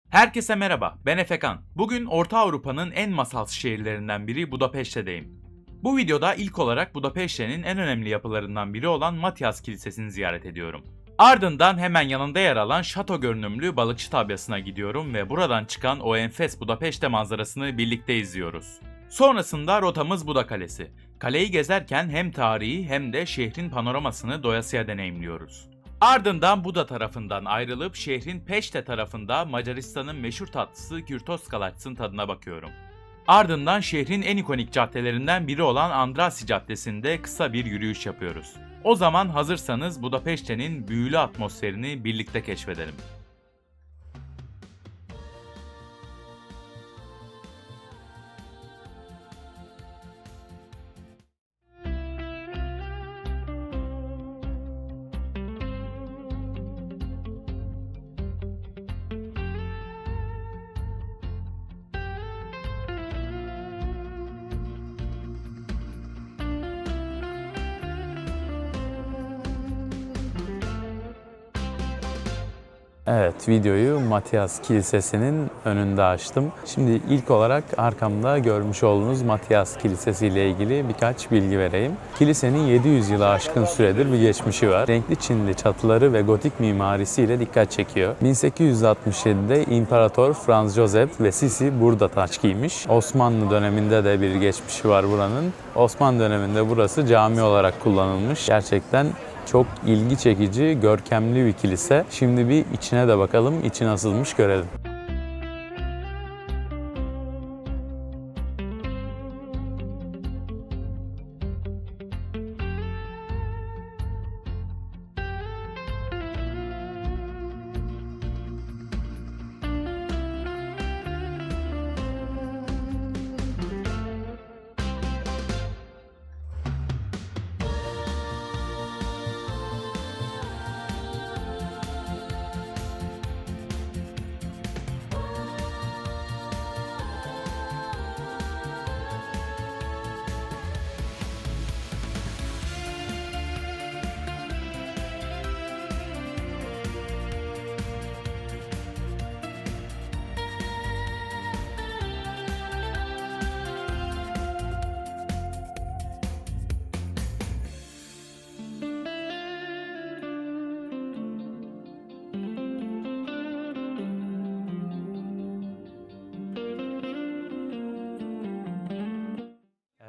Herkese merhaba, ben Efekan. Bugün Orta Avrupa'nın en masalsı şehirlerinden biri Budapeşte'deyim. Bu videoda ilk olarak Budapeşte'nin en önemli yapılarından biri olan Matyas Kilisesi'ni ziyaret ediyorum. Ardından hemen yanında yer alan şato görünümlü balıkçı tabyasına gidiyorum ve buradan çıkan o enfes Budapeşte manzarasını birlikte izliyoruz. Sonrasında rotamız Buda Kalesi. Kaleyi gezerken hem tarihi hem de şehrin panoramasını doyasıya deneyimliyoruz. Ardından Buda tarafından ayrılıp şehrin Peşte tarafında Macaristan'ın meşhur tatlısı Kürtos Kalaçs'ın tadına bakıyorum. Ardından şehrin en ikonik caddelerinden biri olan Andrasi Caddesi'nde kısa bir yürüyüş yapıyoruz. O zaman hazırsanız Budapeşte'nin büyülü atmosferini birlikte keşfedelim. Evet, videoyu Matyas Kilisesi'nin önünde açtım. Şimdi ilk olarak arkamda görmüş olduğunuz Matyas Kilisesi ile ilgili birkaç bilgi vereyim. Kilisenin 700 yılı aşkın süredir bir geçmişi var. Renkli Çinli çatıları ve gotik mimarisiyle dikkat çekiyor. 1867'de İmparator Franz Joseph ve Sisi burada taç giymiş. Osmanlı döneminde de bir geçmişi var buranın. Osmanlı döneminde burası cami olarak kullanılmış. Gerçekten çok ilgi çekici, görkemli bir kilise. Şimdi bir içine de bakalım, içi nasılmış görelim.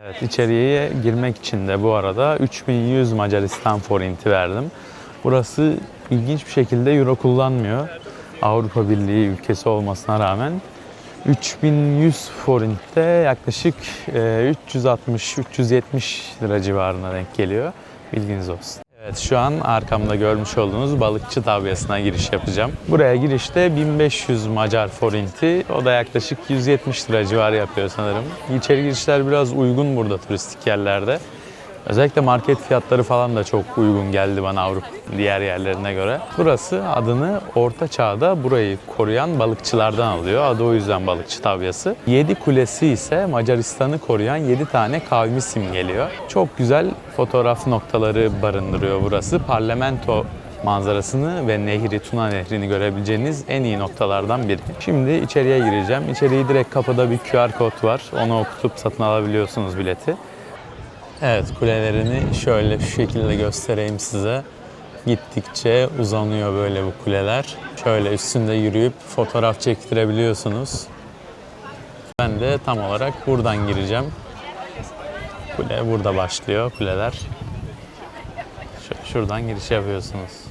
Evet, içeriye girmek için de bu arada 3100 Macaristan forinti verdim. Burası ilginç bir şekilde euro kullanmıyor. Avrupa Birliği ülkesi olmasına rağmen 3100 forintte yaklaşık 360-370 lira civarına denk geliyor. Bilginiz olsun. Evet, şu an arkamda görmüş olduğunuz balıkçı tabyasına giriş yapacağım. Buraya girişte 1500 Macar forinti, o da yaklaşık 170 lira civarı yapıyor sanırım. İçeri girişler biraz uygun burada turistik yerlerde. Özellikle market fiyatları falan da çok uygun geldi bana Avrupa diğer yerlerine göre. Burası adını Orta Çağ'da burayı koruyan balıkçılardan alıyor. Adı o yüzden balıkçı tabyası. 7 kulesi ise Macaristan'ı koruyan 7 tane kavmi simgeliyor. Çok güzel fotoğraf noktaları barındırıyor burası. Parlamento manzarasını ve nehri, Tuna Nehri'ni görebileceğiniz en iyi noktalardan biri. Şimdi içeriye gireceğim. İçeriği direkt kapıda bir QR kod var. Onu okutup satın alabiliyorsunuz bileti. Evet, kulelerini şöyle şu şekilde göstereyim size. Gittikçe uzanıyor böyle bu kuleler. Şöyle üstünde yürüyüp fotoğraf çektirebiliyorsunuz. Ben de tam olarak buradan gireceğim. Kule burada başlıyor, kuleler. Şuradan giriş yapıyorsunuz.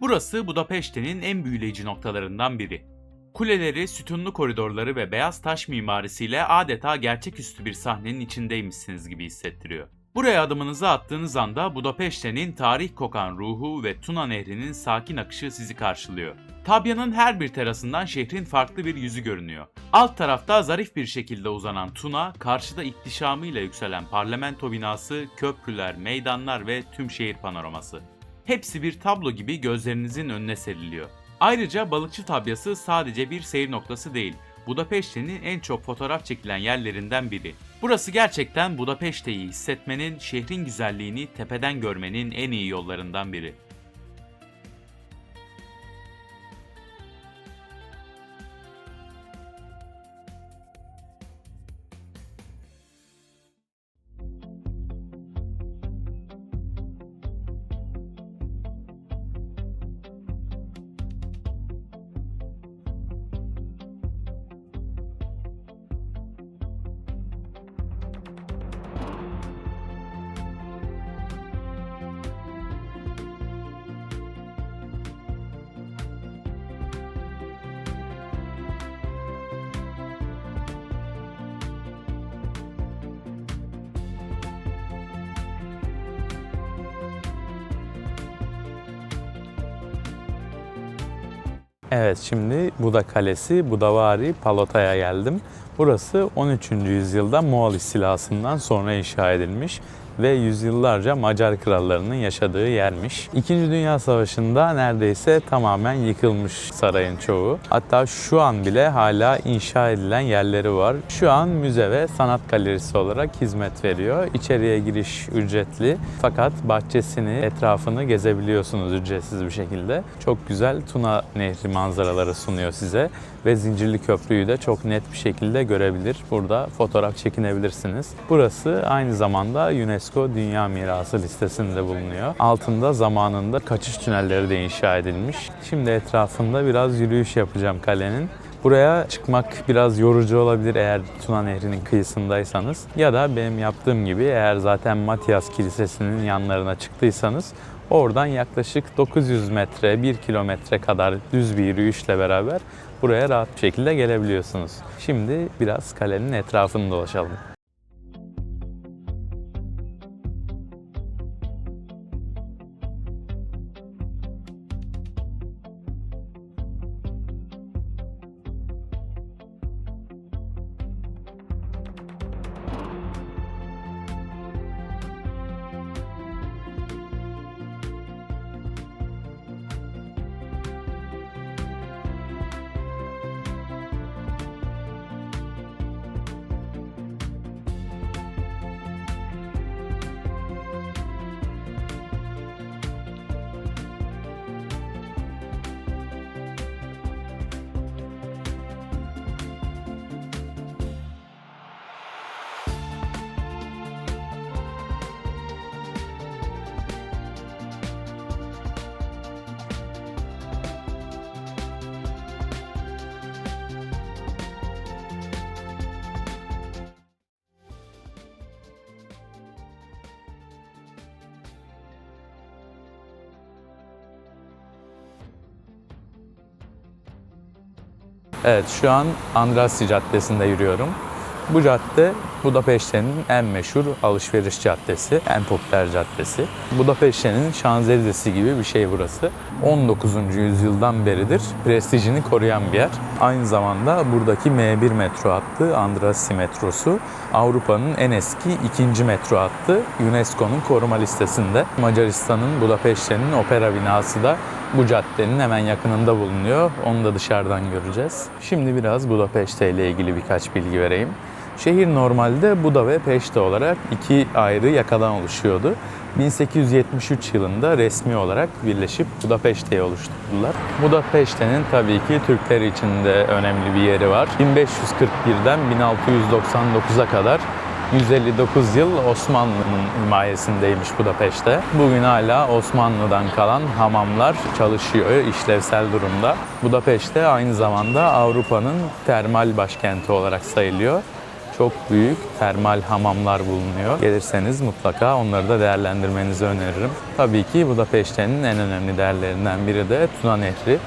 Burası Budapeşte'nin en büyüleyici noktalarından biri. Kuleleri, sütunlu koridorları ve beyaz taş mimarisiyle adeta gerçeküstü bir sahnenin içindeymişsiniz gibi hissettiriyor. Buraya adımınızı attığınız anda Budapeşte'nin tarih kokan ruhu ve Tuna Nehri'nin sakin akışı sizi karşılıyor. Tabyanın her bir terasından şehrin farklı bir yüzü görünüyor. Alt tarafta zarif bir şekilde uzanan Tuna, karşıda ihtişamıyla yükselen parlamento binası, köprüler, meydanlar ve tüm şehir panoraması. Hepsi bir tablo gibi gözlerinizin önüne seriliyor. Ayrıca balıkçı tabyası sadece bir seyir noktası değil, Budapeşte'nin en çok fotoğraf çekilen yerlerinden biri. Burası gerçekten Budapeşte'yi hissetmenin, şehrin güzelliğini tepeden görmenin en iyi yollarından biri. Evet, şimdi Buda Kalesi, Budavari Palota'ya geldim. Burası 13. yüzyılda Moğol istilasından sonra inşa edilmiş ve yüzyıllarca Macar krallarının yaşadığı yermiş. İkinci Dünya Savaşı'nda neredeyse tamamen yıkılmış sarayın çoğu. Hatta şu an bile hala inşa edilen yerleri var. Şu an müze ve sanat galerisi olarak hizmet veriyor. İçeriye giriş ücretli fakat bahçesini, etrafını gezebiliyorsunuz ücretsiz bir şekilde. Çok güzel Tuna Nehri manzaraları sunuyor size ve Zincirli Köprü'yü de çok net bir şekilde görebilir. Burada fotoğraf çekinebilirsiniz. Burası aynı zamanda UNESCO Dünya Mirası listesinde bulunuyor. Altında zamanında kaçış tünelleri de inşa edilmiş. Şimdi etrafında biraz yürüyüş yapacağım kalenin. Buraya çıkmak biraz yorucu olabilir eğer Tuna Nehri'nin kıyısındaysanız. Ya da benim yaptığım gibi eğer zaten Matias Kilisesi'nin yanlarına çıktıysanız oradan yaklaşık 900 metre, 1 kilometre kadar düz bir yürüyüşle beraber buraya rahat bir şekilde gelebiliyorsunuz. Şimdi biraz kalenin etrafını dolaşalım. Evet, şu an Andrassy Caddesi'nde yürüyorum. Bu cadde Budapeşte'nin en meşhur alışveriş caddesi, en popüler caddesi. Budapeşte'nin Şanzelize'si gibi bir şey burası. 19. yüzyıldan beridir prestijini koruyan bir yer. Aynı zamanda buradaki M1 metro hattı, Andrassy metrosu, Avrupa'nın en eski ikinci metro hattı, UNESCO'nun koruma listesinde. Macaristan'ın Budapeşte'nin opera binası da bu caddenin hemen yakınında bulunuyor. Onu da dışarıdan göreceğiz. Şimdi biraz Budapeşte ile ilgili birkaç bilgi vereyim. Şehir normalde Buda ve Peşte olarak iki ayrı yakadan oluşuyordu. 1873 yılında resmi olarak birleşip Budapeşte'yi oluşturdular. Budapeşte'nin tabii ki Türkler için de önemli bir yeri var. 1541'den 1699'a kadar 159 yıl Osmanlı'nın himayesindeymiş Budapeşte. Bugün hala Osmanlı'dan kalan hamamlar çalışıyor, işlevsel durumda. Budapeşte aynı zamanda Avrupa'nın termal başkenti olarak sayılıyor. Çok büyük termal hamamlar bulunuyor. Gelirseniz mutlaka onları da değerlendirmenizi öneririm. Tabii ki Budapeşte'nin en önemli değerlerinden biri de Tuna Nehri.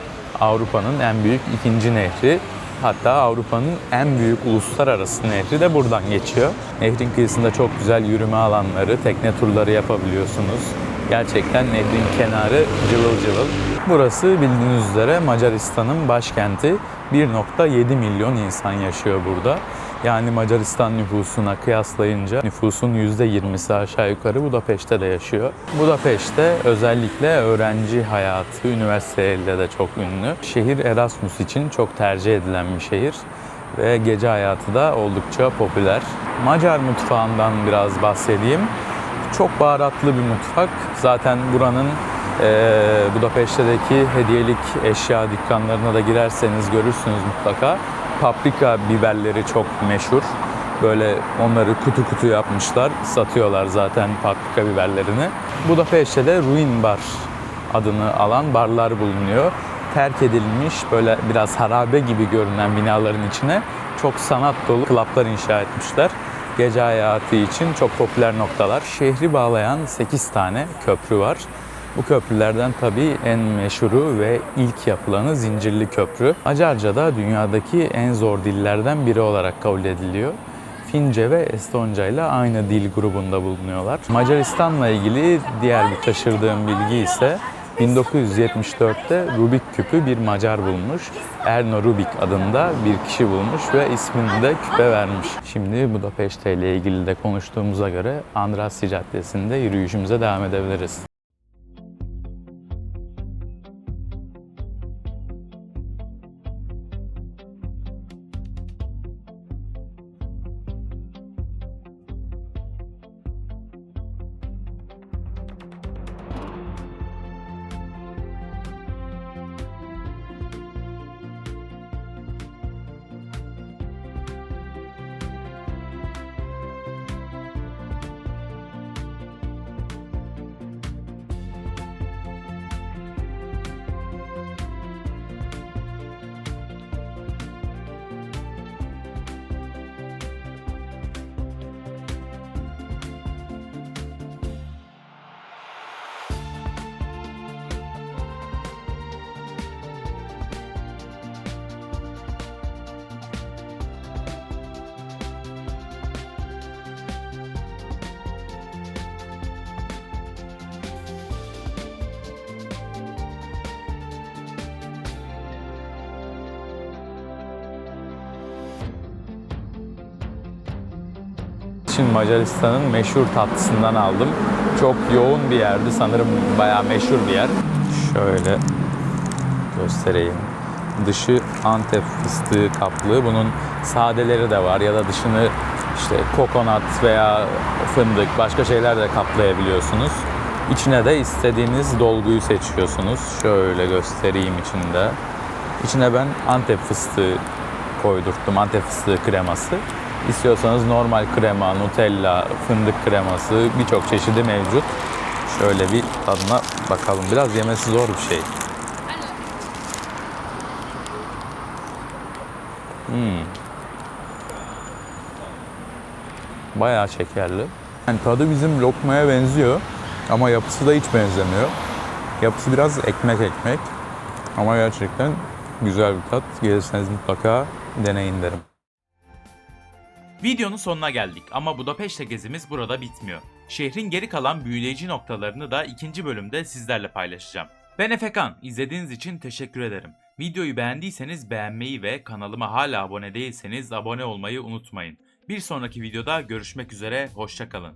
Avrupa'nın en büyük ikinci nehri. Hatta Avrupa'nın en büyük uluslararası nehri de buradan geçiyor. Nehrin kıyısında çok güzel yürüme alanları, tekne turları yapabiliyorsunuz. Gerçekten nehrin kenarı cıvıl cıvıl. Burası bildiğiniz üzere Macaristan'ın başkenti. 1,7 milyon insan yaşıyor burada. Yani Macaristan nüfusuna kıyaslayınca nüfusun %20'si aşağı yukarı Budapeşte'de yaşıyor. Budapeşte özellikle öğrenci hayatı, üniversiteyle de çok ünlü. Şehir Erasmus için çok tercih edilen bir şehir ve gece hayatı da oldukça popüler. Macar mutfağından biraz bahsedeyim. Çok baharatlı bir mutfak. Zaten buranın Budapeşte'deki hediyelik eşya dükkanlarına da girerseniz görürsünüz mutlaka. Paprika biberleri çok meşhur. Böyle onları kutu kutu yapmışlar. Satıyorlar zaten paprika biberlerini. Budapeşte'de Ruin Bar adını alan barlar bulunuyor. Terk edilmiş böyle biraz harabe gibi görünen binaların içine çok sanat dolu klaplar inşa etmişler. Gece hayatı için çok popüler noktalar. Şehri bağlayan 8 tane köprü var. Bu köprülerden tabii en meşhuru ve ilk yapılanı Zincirli Köprü. Macarca da dünyadaki en zor dillerden biri olarak kabul ediliyor. Fince ve Estonca ile aynı dil grubunda bulunuyorlar. Macaristan'la ilgili diğer bir taşırdığım bilgi ise 1974'te Rubik küpü bir Macar bulmuş. Erno Rubik adında bir kişi bulmuş ve ismini de küpe vermiş. Şimdi Budapeşte ile ilgili de konuştuğumuza göre Andrassy Caddesi'nde yürüyüşümüze devam edebiliriz. Şimdi Macaristan'ın meşhur tatlısından aldım. Çok yoğun bir yerdi. Sanırım bayağı meşhur bir yer. Şöyle göstereyim. Dışı Antep fıstığı kaplı. Bunun sadeleri de var ya da dışını işte kokonat veya fındık başka şeyler de kaplayabiliyorsunuz. İçine de istediğiniz dolguyu seçiyorsunuz. Şöyle göstereyim içinde. İçine ben Antep fıstığı koydurttum. Antep fıstığı kreması. İstiyorsanız normal krema, Nutella, fındık kreması birçok çeşidi mevcut. Şöyle bir tadına bakalım. Biraz yemesi zor bir şey. Bayağı şekerli. Yani tadı bizim lokmaya benziyor ama yapısı da hiç benzemiyor. Yapısı biraz ekmek ama gerçekten güzel bir tat. Gelirseniz mutlaka deneyin derim. Videonun sonuna geldik ama Budapeşte gezimiz burada bitmiyor. Şehrin geri kalan büyüleyici noktalarını da ikinci bölümde sizlerle paylaşacağım. Ben Efekan, izlediğiniz için teşekkür ederim. Videoyu beğendiyseniz beğenmeyi ve kanalıma hala abone değilseniz abone olmayı unutmayın. Bir sonraki videoda görüşmek üzere, hoşça kalın.